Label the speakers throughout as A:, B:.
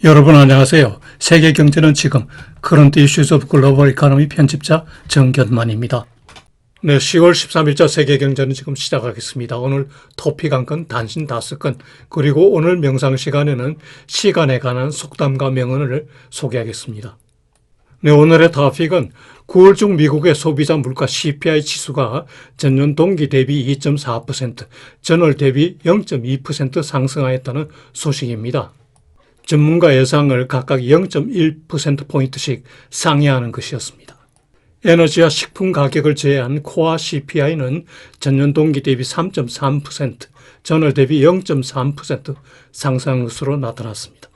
A: 여러분 안녕하세요. 세계 경제는 지금 커런트 이슈즈 오브 글로벌 이코노미 편집자 정견만입니다. 네, 10월 13일자 세계 경제는 지금 시작하겠습니다. 오늘 토픽 한 건, 단신 5건, 그리고 오늘 명상 시간에는 시간에 관한 속담과 명언을 소개하겠습니다. 네, 오늘의 토픽은 9월 중 미국의 소비자 물가 CPI 지수가 전년 동기 대비 2.4%, 전월 대비 0.2% 상승하였다는 소식입니다. 전문가 예상을 각각 0.1%포인트씩 상회하는 것이었습니다. 에너지와 식품 가격을 제외한 코어 CPI는 전년 동기 대비 3.3%, 전월 대비 0.3% 상승한 것으로 나타났습니다.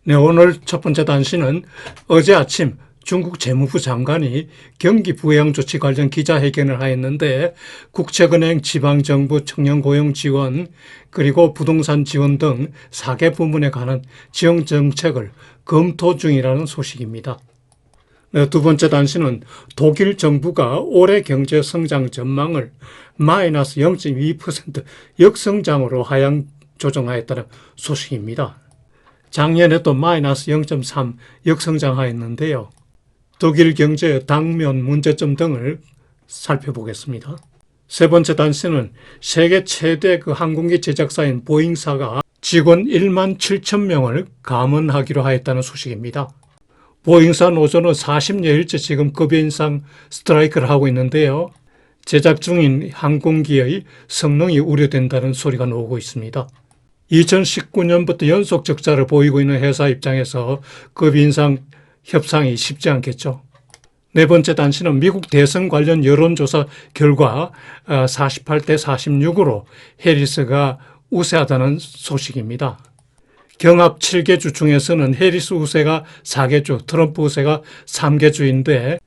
A: 네, 오늘 첫 번째 단신은 어제 아침 중국 재무부 장관이 경기 부양 조치 관련 기자회견을 하였는데 국책은행, 지방정부, 청년고용 지원, 그리고 부동산 지원 등 4개 부문에 관한 지원 정책을 검토 중이라는 소식입니다. 네, 두 번째 단신은 독일 정부가 올해 경제 성장 전망을 마이너스 0.2% 역성장으로 하향 조정하였다는 소식입니다. 작년에도 마이너스 0.3 역성장하였는데요. 독일 경제의 당면 문제점 등을 살펴보겠습니다. 세 번째 단신은 세계 최대 항공기 제작사인 보잉사가 직원 1만 7천 명을 감원하기로 하였다는 소식입니다. 보잉사 노조는 40여일째 지금 급여 인상 스트라이크를 하고 있는데요. 제작 중인 항공기의 성능이 우려된다는 소리가 나오고 있습니다. 2019년부터 연속 적자를 보이고 있는 회사 입장에서 급여 인상 협상이 쉽지 않겠죠. 네 번째 단신은 미국 대선 관련 여론조사 결과 48대 46으로 해리스가 우세하다는 소식입니다. 경합 7개 주 중에서는 해리스 우세가 4개 주, 트럼프 우세가 3개 주인데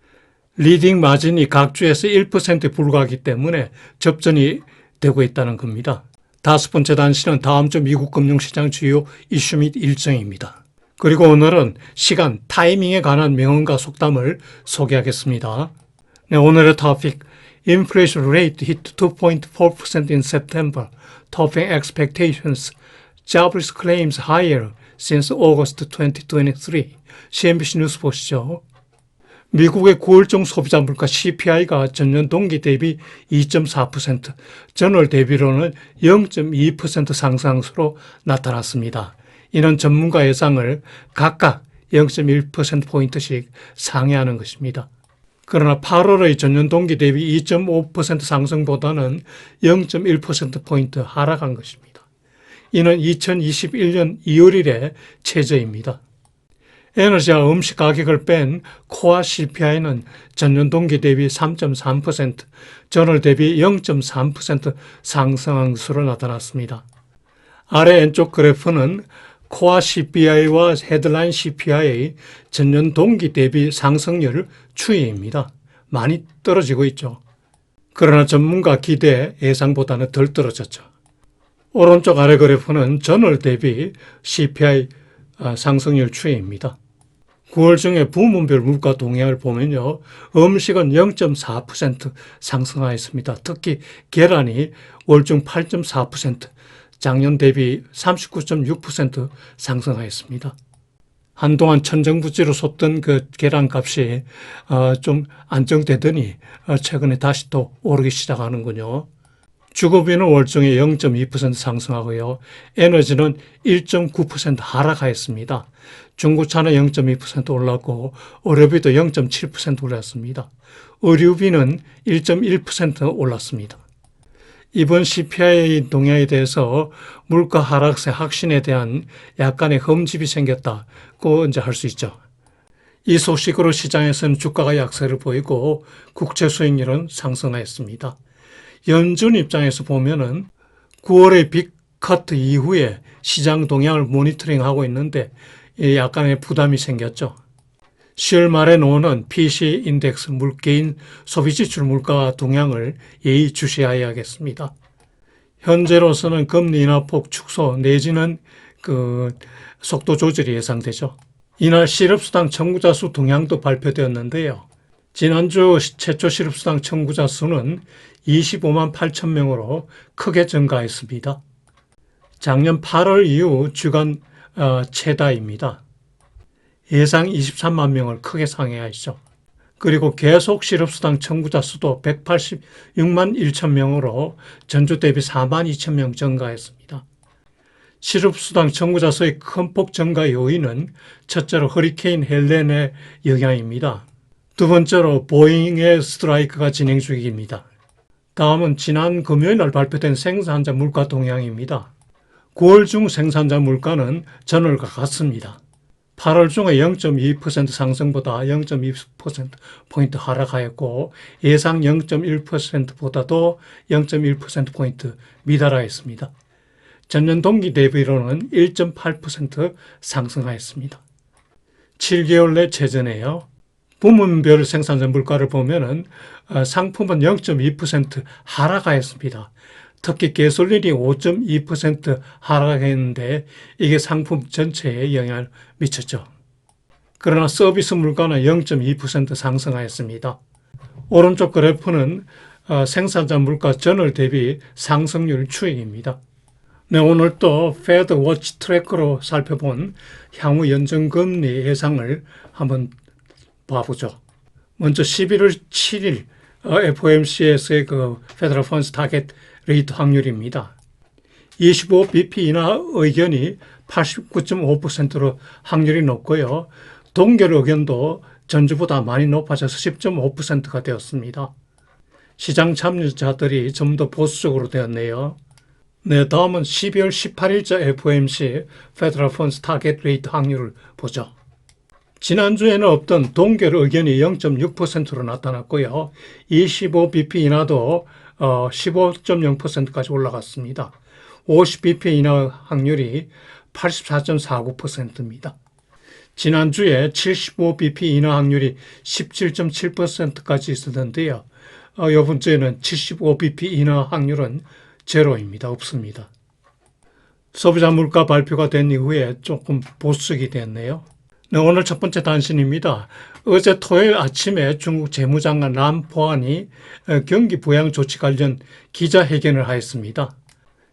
A: 리딩 마진이 각 주에서 1%에 불과하기 때문에 접전이 되고 있다는 겁니다. 다섯 번째 단신은 다음 주 미국 금융시장 주요 이슈 및 일정입니다. 그리고 오늘은 시간, 타이밍에 관한 명언과 속담을 소개하겠습니다. 네, 오늘의 토픽, Inflation rate hit 2.4% in September, topping expectations. Jobless claims higher since August 2023. CNBC 뉴스 보시죠. 미국의 9월 중 소비자 물가 CPI가 전년 동기 대비 2.4%, 전월 대비로는 0.2% 상승한 것으로 나타났습니다. 이는 전문가 예상을 각각 0.1%포인트씩 상회하는 것입니다. 그러나 8월의 전년 동기 대비 2.5% 상승보다는 0.1%포인트 하락한 것입니다. 이는 2021년 2월 이래 최저입니다. 에너지와 음식 가격을 뺀 코어 CPI는 전년 동기 대비 3.3%, 전월 대비 0.3% 상승한 것으로 나타났습니다. 아래 왼쪽 그래프는 코어 CPI와 헤드라인 CPI의 전년 동기 대비 상승률 추이입니다. 많이 떨어지고 있죠. 그러나 전문가 기대 예상보다는 덜 떨어졌죠. 오른쪽 아래 그래프는 전월 대비 CPI 상승률 추이입니다. 9월 중에 부문별 물가 동향을 보면요. 음식은 0.4% 상승하였습니다. 특히 계란이 월중 8.4%, 작년 대비 39.6% 상승하였습니다. 한동안 천정부지로 솟던 그 계란값이 좀 안정되더니 최근에 다시 또 오르기 시작하는군요. 주거비는 월중에 0.2% 상승하고요. 에너지는 1.9% 하락하였습니다. 중고차는 0.2% 올랐고 의료비도 0.7% 올랐습니다. 의료비는 1.1% 올랐습니다. 이번 CPI 동향에 대해서 물가 하락세 확신에 대한 약간의 흠집이 생겼다고 이제 할 수 있죠. 이 소식으로 시장에서는 주가가 약세를 보이고 국채 수익률은 상승하였습니다. 연준 입장에서 보면은 9월의 빅커트 이후에 시장 동향을 모니터링하고 있는데 약간의 부담이 생겼죠. 10월 말에 나오는 PC 인덱스 물개인 소비지출 물가 동향을 예의주시해야겠습니다. 현재로서는 금리 인하폭 축소 내지는 속도 조절이 예상되죠. 이날 실업수당 청구자 수 동향도 발표되었는데요. 지난주 최초 실업수당 청구자 수는 25만 8천 명으로 크게 증가했습니다. 작년 8월 이후 주간 최다입니다. 예상 23만 명을 크게 상회하였죠. 그리고 계속 실업수당 청구자 수도 186만 1천 명으로 전주 대비 4만 2천 명 증가했습니다. 실업수당 청구자 수의 큰 폭 증가 요인은 첫째로 허리케인 헬렌의 영향입니다. 두 번째로 보잉의 스트라이크가 진행 중입니다. 다음은 지난 금요일 날 발표된 생산자 물가 동향입니다. 9월 중 생산자 물가는 전월과 같습니다. 8월 중에 0.2% 상승보다 0.2%포인트 하락하였고 예상 0.1%보다도 0.1%포인트 미달하였습니다. 전년 동기 대비로는 1.8% 상승하였습니다. 7개월 내 최저네요. 부문별 생산자 물가를 보면은 상품은 0.2% 하락하였습니다. 특히 가솔린이 5.2% 하락했는데 이게 상품 전체에 영향을 미쳤죠. 그러나 서비스 물가는 0.2% 상승하였습니다. 오른쪽 그래프는 생산자 물가 전월 대비 상승률 추이입니다. 네, 오늘 또 페드 워치 트래커로 살펴본 향후 연준금리 예상을 한번 봐보죠. 먼저 11월 7일 FOMC에서의 그 페더럴 펀드 타겟 레이트 확률입니다. 25bp 인하 의견이 89.5%로 확률이 높고요. 동결 의견도 전주보다 많이 높아져서 10.5%가 되었습니다. 시장 참여자들이 좀 더 보수적으로 되었네요. 네, 다음은 12월 18일자 FOMC 페더럴 펀드 타겟 레이트 확률을 보죠. 지난주에는 없던 동결 의견이 0.6%로 나타났고요. 25bp 인하도 15.0%까지 올라갔습니다. 50bp 인하 확률이 84.49%입니다. 지난주에 75bp 인하 확률이 17.7%까지 있었는데요. 이번 주에는 75bp 인하 확률은 제로입니다. 없습니다. 소비자 물가 발표가 된 이후에 조금 보수적이 됐네요. 네, 오늘 첫 번째 단신입니다. 어제 토요일 아침에 중국 재무장관 람포안이 경기 부양 조치 관련 기자회견을 하였습니다.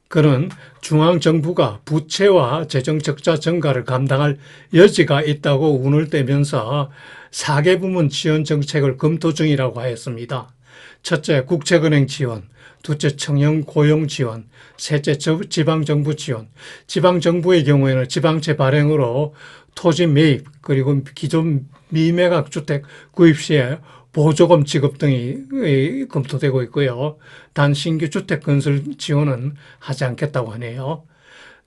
A: 그는 중앙정부가 부채와 재정 적자 증가를 감당할 여지가 있다고 운을 떼면서 4개 부문 지원 정책을 검토 중이라고 하였습니다. 첫째, 국책은행 지원, 둘째, 청년 고용 지원, 셋째, 지방정부 지원. 지방정부의 경우에는 지방채 발행으로 토지 매입 그리고 기존 미매각 주택 구입 시에 보조금 지급 등이 검토되고 있고요. 단 신규 주택 건설 지원은 하지 않겠다고 하네요.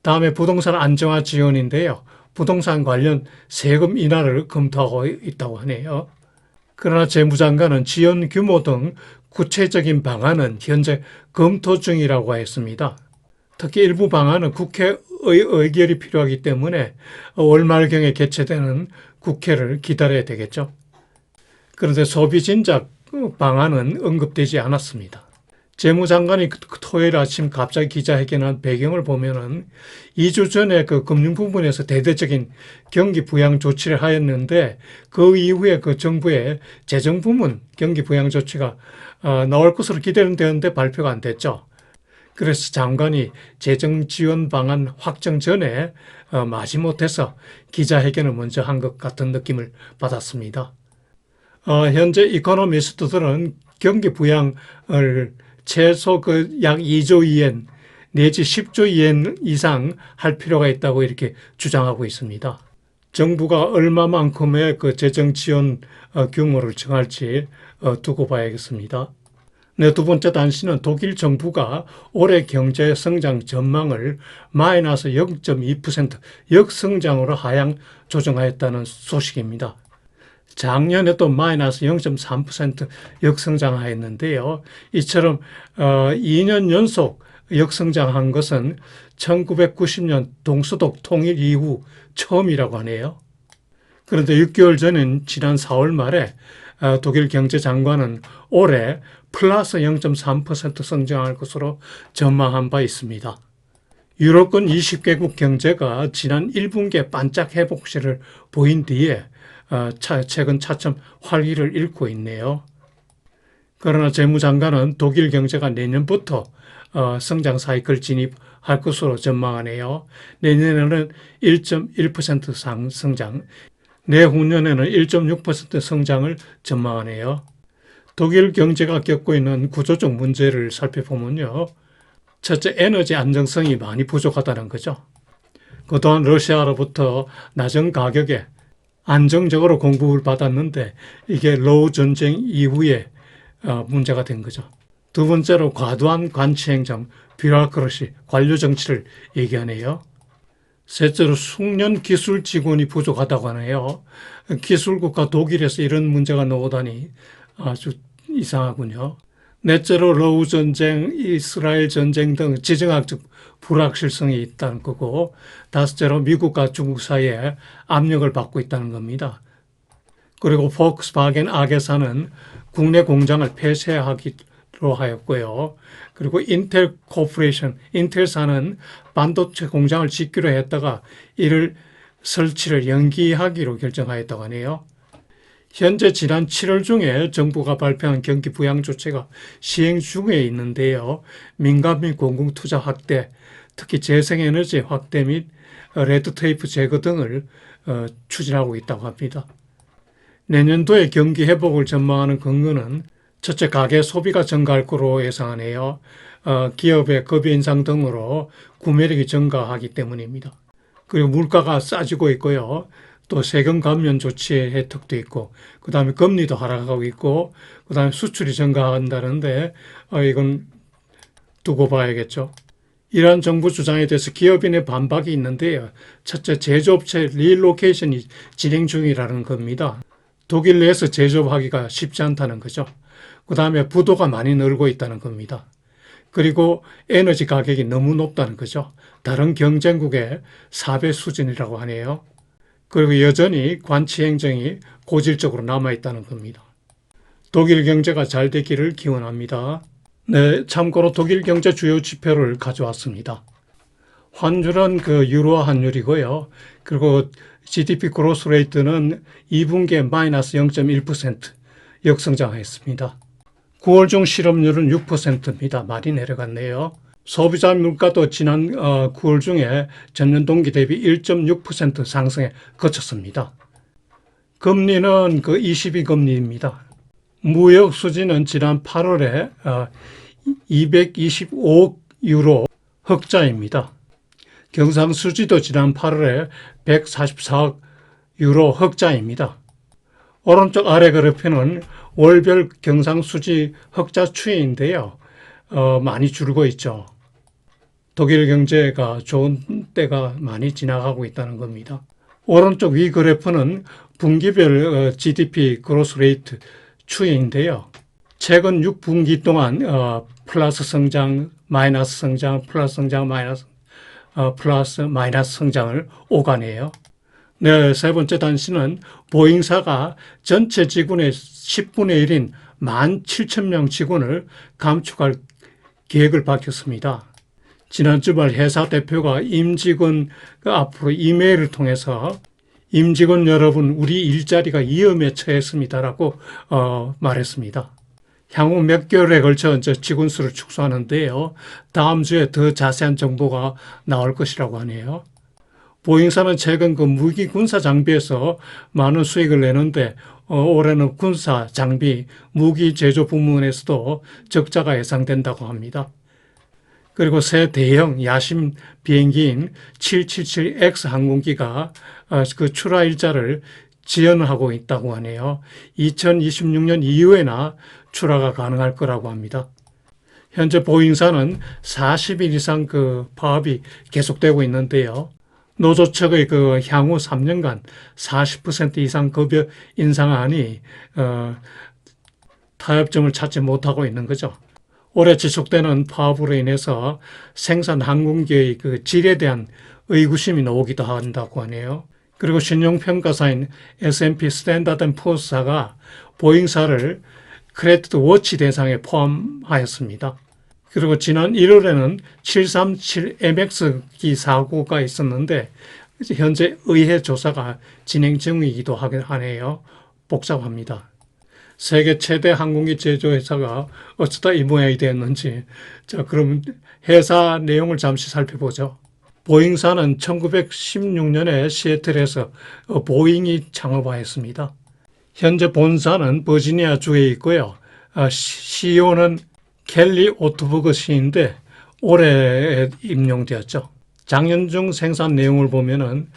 A: 다음에 부동산 안정화 지원인데요. 부동산 관련 세금 인하를 검토하고 있다고 하네요. 그러나 재무장관은 지원 규모 등 구체적인 방안은 현재 검토 중이라고 했습니다. 특히 일부 방안은 국회의 의결이 필요하기 때문에 월 말경에 개최되는 국회를 기다려야 되겠죠. 그런데 소비 진작 방안은 언급되지 않았습니다. 재무장관이 토요일 아침 갑자기 기자회견한 배경을 보면은 2주 전에 그 금융 부분에서 대대적인 경기 부양 조치를 하였는데 그 이후에 그 정부의 재정 부문 경기 부양 조치가 나올 것으로 기대는 되는데 발표가 안 됐죠. 그래서 장관이 재정 지원 방안 확정 전에 마지못해서 기자회견을 먼저 한 것 같은 느낌을 받았습니다. 현재 이코노미스트들은 경기 부양을 최소 약 2조 이엔 내지 10조 이엔 이상 할 필요가 있다고 이렇게 주장하고 있습니다. 정부가 얼마만큼의 그 재정 지원 규모를 정할지 두고 봐야겠습니다. 네, 두 번째 단신은 독일 정부가 올해 경제 성장 전망을 마이너스 0.2% 역성장으로 하향 조정하였다는 소식입니다. 작년에도 마이너스 0.3% 역성장하였는데요. 이처럼 2년 연속 역성장한 것은 1990년 동서독 통일 이후 처음이라고 하네요. 그런데 6개월 전인 지난 4월 말에 독일 경제장관은 올해 플러스 0.3% 성장할 것으로 전망한 바 있습니다. 유럽권 20개국 경제가 지난 1분기에 반짝 회복세를 보인 뒤에 최근 차츰 활기를 잃고 있네요. 그러나 재무장관은 독일 경제가 내년부터 성장 사이클 진입할 것으로 전망하네요. 내년에는 1.1% 성장, 내후년에는 1.6% 성장을 전망하네요. 독일 경제가 겪고 있는 구조적 문제를 살펴보면요. 첫째, 에너지 안정성이 많이 부족하다는 거죠. 그동안 러시아로부터 낮은 가격에 안정적으로 공급을 받았는데 이게 러우 전쟁 이후에 문제가 된 거죠. 두 번째로 과도한 관치 행정, 뷰로크러시, 관료 정치를 얘기하네요. 셋째로 숙련 기술 직원이 부족하다고 하네요. 기술국가 독일에서 이런 문제가 나오다니 아주 이상하군요. 넷째로 러우 전쟁, 이스라엘 전쟁 등 지정학적 불확실성이 있다는 거고, 다섯째로 미국과 중국 사이에 압력을 받고 있다는 겁니다. 그리고 폭스바겐 악에사는 국내 공장을 폐쇄하기로 하였고요. 그리고 인텔 코퍼레이션, 인텔사는 반도체 공장을 짓기로 했다가 이를 설치를 연기하기로 결정하였다고 하네요. 현재 지난 7월 중에 정부가 발표한 경기 부양 조치가 시행 중에 있는데요. 민간 및 공공 투자 확대, 특히 재생에너지 확대 및 레드테이프 제거 등을 추진하고 있다고 합니다. 내년도에 경기 회복을 전망하는 근거는 첫째, 가계 소비가 증가할 거로 예상하네요. 기업의 급여 인상 등으로 구매력이 증가하기 때문입니다. 그리고 물가가 싸지고 있고요. 또 세금 감면 조치의 혜택도 있고, 그 다음에 금리도 하락하고 있고, 그 다음에 수출이 증가한다는데 이건 두고 봐야겠죠. 이러한 정부 주장에 대해서 기업인의 반박이 있는데요. 첫째, 제조업체 릴로케이션이 진행 중이라는 겁니다. 독일 내에서 제조업하기가 쉽지 않다는 거죠. 그 다음에 부도가 많이 늘고 있다는 겁니다. 그리고 에너지 가격이 너무 높다는 거죠. 다른 경쟁국의 4배 수준이라고 하네요. 그리고 여전히 관치 행정이 고질적으로 남아있다는 겁니다. 독일 경제가 잘 되기를 기원합니다. 네, 참고로 독일 경제 주요 지표를 가져왔습니다. 환율은 유로 환율이고요. 그리고 GDP 그로스 레이트는 2분기에 마이너스 0.1% 역성장했습니다. 9월 중 실업률은 6%입니다. 많이 내려갔네요. 소비자 물가도 지난 9월 중에 전년 동기 대비 1.6% 상승에 그쳤습니다. 금리는 22금리입니다. 무역 수지는 지난 8월에 225억 유로 흑자입니다. 경상 수지도 지난 8월에 144억 유로 흑자입니다. 오른쪽 아래 그래프는 월별 경상 수지 흑자 추이인데요. 많이 줄고 있죠. 독일 경제가 좋은 때가 많이 지나가고 있다는 겁니다. 오른쪽 위 그래프는 분기별 GDP 그로스 레이트 추이인데요. 최근 6분기 동안 플러스 성장, 마이너스 성장, 플러스 성장, 플러스 마이너스 성장을 오가네요. 네, 세 번째 단시는 보잉사가 전체 직원의 10분의 1인 17,000명 직원을 감축할 계획을 밝혔습니다. 지난 주말 회사 대표가 임직원 앞으로 이메일을 통해서 임직원 여러분, 우리 일자리가 위험에 처했습니다라고 말했습니다. 향후 몇 개월에 걸쳐 직원 수를 축소하는데요. 다음 주에 더 자세한 정보가 나올 것이라고 하네요. 보잉사는 최근 무기 군사 장비에서 많은 수익을 내는데 올해는 군사 장비, 무기 제조 부문에서도 적자가 예상된다고 합니다. 그리고 새 대형 야심 비행기인 777X 항공기가 그 출하 일자를 지연하고 있다고 하네요. 2026년 이후에나 출하가 가능할 거라고 합니다. 현재 보잉사는 40일 이상 파업이 계속되고 있는데요. 노조 측의 향후 3년간 40% 이상 급여 인상안이 타협점을 찾지 못하고 있는 거죠. 올해 지속되는 파업으로 인해서 생산 항공기의 질에 대한 의구심이 나오기도 한다고 하네요. 그리고 신용평가사인 S&P 스탠다드 & 푸어스사가 보잉사를 크레디트 워치 대상에 포함하였습니다. 그리고 지난 1월에는 737MX기 사고가 있었는데 현재 의회 조사가 진행 중이기도 하네요. 복잡합니다. 세계 최대 항공기 제조회사가 어쩌다 이 모양이 되었는지. 자, 그럼 회사 내용을 잠시 살펴보죠. 보잉사는 1916년에 시애틀에서 보잉이 창업하였습니다. 현재 본사는 버지니아주에 있고요. CEO는 켈리 오트버그 씨인데 올해 임용되었죠. 작년 중 생산 내용을 보면은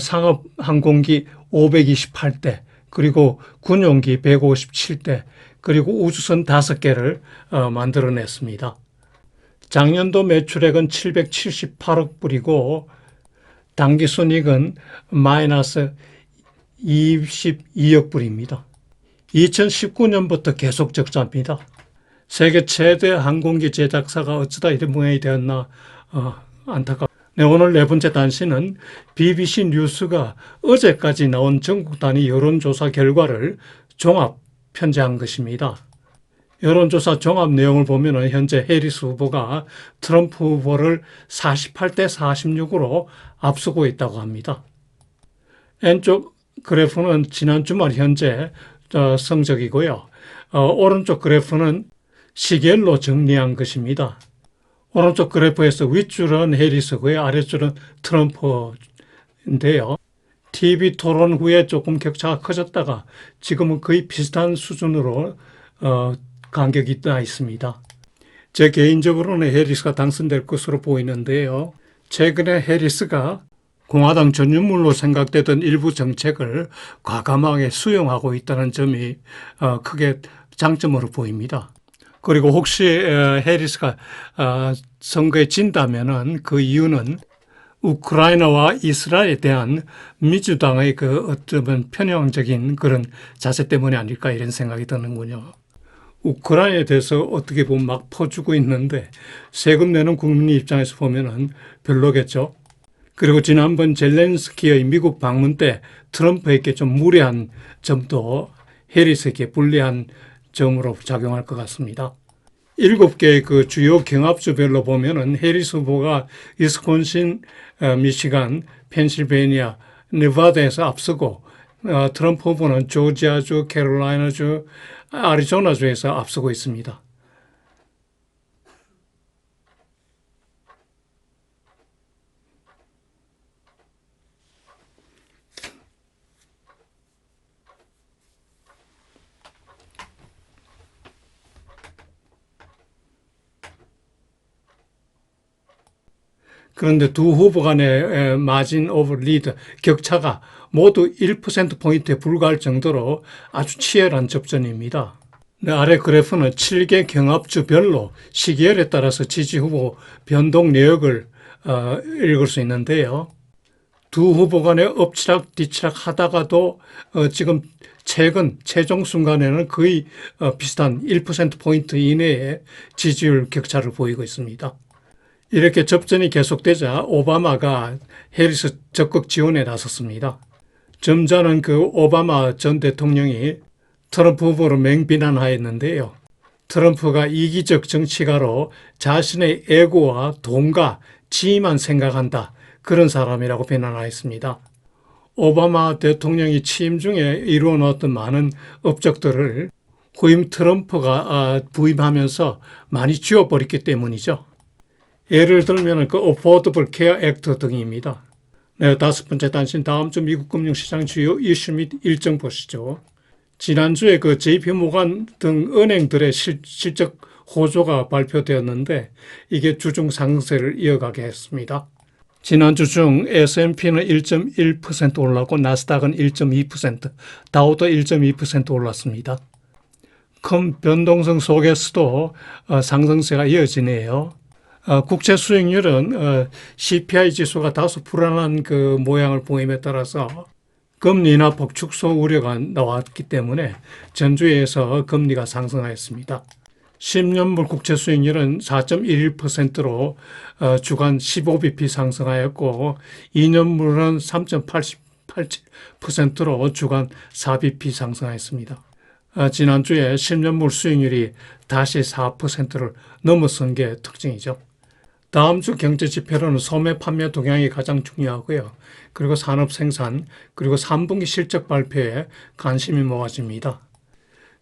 A: 상업 항공기 528대, 그리고 군용기 157대, 그리고 우주선 5개를 만들어냈습니다. 작년도 매출액은 778억 불이고 당기순이익은 마이너스 22억 불입니다. 2019년부터 계속 적자입니다. 세계 최대 항공기 제작사가 어쩌다 이런 모양이 되었나 안타깝습니다. 네, 오늘 네 번째 단신은 BBC 뉴스가 어제까지 나온 전국 단위 여론조사 결과를 종합 편제한 것입니다. 여론조사 종합 내용을 보면 현재 해리스 후보가 트럼프 후보를 48대 46으로 앞서고 있다고 합니다. 왼쪽 그래프는 지난 주말 현재 성적이고요. 오른쪽 그래프는 시계열로 정리한 것입니다. 오른쪽 그래프에서 윗줄은 해리스고요. 아랫줄은 트럼프인데요. TV 토론 후에 조금 격차가 커졌다가 지금은 거의 비슷한 수준으로 간격이 나 있습니다. 제 개인적으로는 해리스가 당선될 것으로 보이는데요. 최근에 해리스가 공화당 전유물로 생각되던 일부 정책을 과감하게 수용하고 있다는 점이 크게 장점으로 보입니다. 그리고 혹시 해리스가 선거에 진다면은 그 이유는 우크라이나와 이스라엘에 대한 민주당의 그 어쩌면 편향적인 그런 자세 때문이 아닐까 이런 생각이 드는군요. 우크라이나에 대해서 어떻게 보면 막 퍼주고 있는데 세금 내는 국민 입장에서 보면은 별로겠죠. 그리고 지난번 젤렌스키의 미국 방문 때 트럼프에게 좀 무례한 점도 해리스에게 불리한 점으로 작용할 것 같습니다. 7개의 그 주요 경합주별로 보면은 해리스 후보가 위스콘신, 미시간, 펜실베니아, 네바다에서 앞서고 트럼프 후보는 조지아주, 캐롤라이나주, 애리조나주에서 앞서고 있습니다. 그런데 두 후보 간의 마진 오브 리드 격차가 모두 1%포인트에 불과할 정도로 아주 치열한 접전입니다. 아래 그래프는 7개 경합주별로 시기열에 따라서 지지 후보 변동 내역을 읽을 수 있는데요. 두 후보 간에 엎치락 뒤치락 하다가도 지금 최근 최종 순간에는 거의 비슷한 1%포인트 이내의 지지율 격차를 보이고 있습니다. 이렇게 접전이 계속되자 오바마가 해리스 적극 지원에 나섰습니다. 좀 전은 그 오바마 전 대통령이 트럼프 후보를 맹비난하였는데요. 트럼프가 이기적 정치가로 자신의 에고와 돈과 지위만 생각한다. 그런 사람이라고 비난하였습니다. 오바마 대통령이 취임 중에 이루어 놓았던 많은 업적들을 후임 트럼프가 부임하면서 많이 지워버렸기 때문이죠. 예를 들면 그 어포더블 케어 액트 등입니다. 네, 5번째 단신 다음 주 미국 금융시장 주요 이슈 및 일정 보시죠. 지난주에 그 JP 모간 등 은행들의 실적 호조가 발표되었는데 이게 주중 상승세를 이어가게 했습니다. 지난주 중 S&P는 1.1% 올랐고 나스닥은 1.2%, 다우도 1.2% 올랐습니다. 큰 변동성 속에서도 상승세가 이어지네요. 국채 수익률은 CPI 지수가 다소 불안한 그 모양을 보임에 따라서 금리 인하폭 축소 우려가 나왔기 때문에 전주에서 금리가 상승하였습니다. 10년물 국채 수익률은 4.11%로 주간 15bp 상승하였고 2년물은 3.88%로 주간 4bp 상승하였습니다. 지난주에 10년물 수익률이 다시 4%를 넘어선 게 특징이죠. 다음 주 경제 지표로는 소매 판매 동향이 가장 중요하고요. 그리고 산업 생산, 그리고 3분기 실적 발표에 관심이 모아집니다.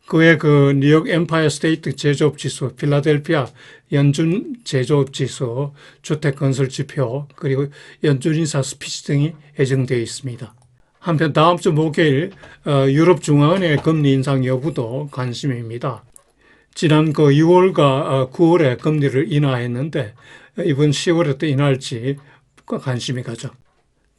A: 그외 그 뉴욕 엠파이어 스테이트 제조업 지수, 필라델피아 연준 제조업 지수, 주택 건설 지표, 그리고 연준 인사 스피치 등이 예정되어 있습니다. 한편 다음 주 목요일 유럽 중앙은행의 금리 인상 여부도 관심입니다. 지난 그 6월과 9월에 금리를 인하했는데 이번 10월에 또 인하할지 관심이 가죠.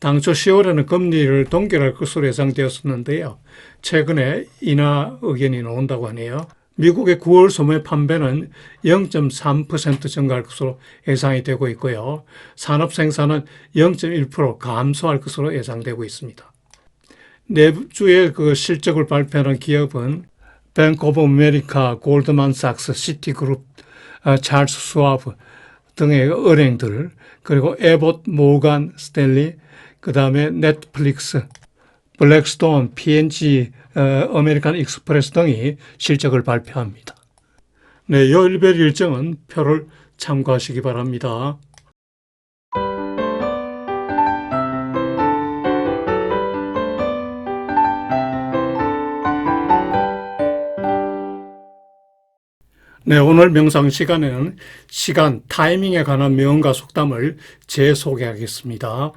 A: 당초 10월에는 금리를 동결할 것으로 예상되었었는데요. 최근에 인하 의견이 나온다고 하네요. 미국의 9월 소매 판매는 0.3% 증가할 것으로 예상이 되고 있고요. 산업 생산은 0.1% 감소할 것으로 예상되고 있습니다. 내주의 그 실적을 발표하는 기업은 뱅크 오브 아메리카, 골드만삭스, 시티그룹, 찰스 스와브 등의 은행들, 그리고 에봇, 모간, 스탠리, 그 다음에 넷플릭스, 블랙스톤, P&G, 아메리칸 익스프레스 등이 실적을 발표합니다. 네, 요일별 일정은 표를 참고하시기 바랍니다. 네, 오늘 명상 시간에는 시간, 타이밍에 관한 명언과 속담을 재소개하겠습니다.